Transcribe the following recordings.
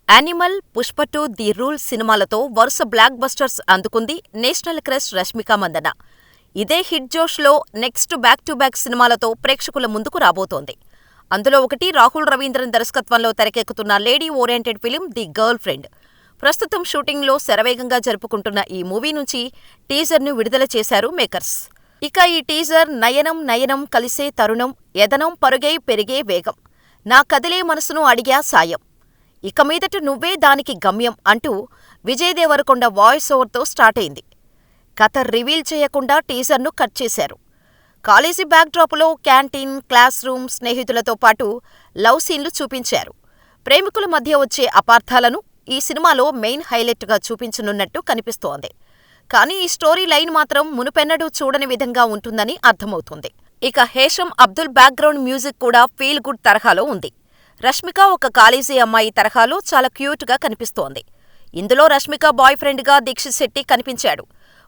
Animal, Pushpa 2, the rule సినిమాలతో వరుస blockbusters అందుకుంది నేషనల్ క్రష్ రష్మిక మందన్న. ఇదే హిట్ జోష్లో నెక్స్ట్ బ్యాక్ టు బ్యాక్ సినిమాలతో ప్రేక్షకుల ముందుకు రాబోతోంది. అందులో ఒకటి రాహుల్ రవీంద్రన్ దర్శకత్వంలో తెరకెక్కుతున్న lady oriented film the girl friend. ప్రస్తుతం షూటింగ్లో శరవేగంగా జరుపుకుంటున్న ఈ మూవీ నుంచి టీజర్ను విడుదల చేశారు మేకర్స్. ఇక ఈ టీజర్ నయనం నయనం కలిసే తరుణం, ఎదనం పరుగై పెరిగే వేగం, నా కదిలే మనసును అడిగా సాయం, ఇక మీదట నువ్వే దానికి గమ్యం అంటూ విజయ్ దేవరకొండ వాయిస్ ఓవర్తో స్టార్ట్ అయింది. కథ రివీల్ చేయకుండా టీజర్ను కట్ చేశారు. కాలేజీ బ్యాక్డ్రాప్లో క్యాంటీన్, క్లాస్ రూమ్, స్నేహితులతో పాటు లవ్ సీన్లు చూపించారు. ప్రేమికుల మధ్య వచ్చే అపార్థాలను ఈ సినిమాలో మెయిన్ హైలైట్గా చూపించనున్నట్టు కనిపిస్తోంది. కానీ ఈ స్టోరీ లైన్ మాత్రం మునుపెన్నడూ చూడని విధంగా ఉంటుందని అర్థమవుతుంది. ఇక హేషం అబ్దుల్ బ్యాక్గ్రౌండ్ మ్యూజిక్ కూడా ఫీల్ గుడ్ తరహాలో ఉంది. రష్మిక ఒక కాలేజీ అమ్మాయి తరహాలో చాలా క్యూట్గా కనిపిస్తోంది. ఇందులో రష్మిక బాయ్ ఫ్రెండ్గా దీక్షిత్ శెట్టి కనిపించాడు.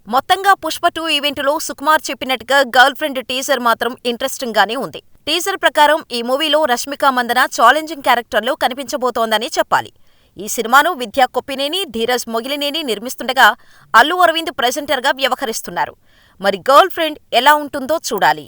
మొత్తంగా పుష్ప 2 ఈవెంటులో సుకుమార్ చెప్పినట్టుగా గర్ల్ ఫ్రెండ్ టీజర్ మాత్రం ఇంట్రెస్టింగ్ గానే ఉంది. టీజర్ ప్రకారం ఈ మూవీలో రష్మిక మందన ఛాలెంజింగ్ క్యారెక్టర్లో కనిపించబోతోందని చెప్పాలి. ఈ సినిమాను విద్యా కొప్పినేని, ధీరజ్ మొగిలినేని నిర్మిస్తుండగా అల్లు అరవింద్ ప్రెజెంటర్గా వ్యవహరిస్తున్నారు. మరి గర్ల్ ఫ్రెండ్ ఎలా ఉంటుందో చూడాలి.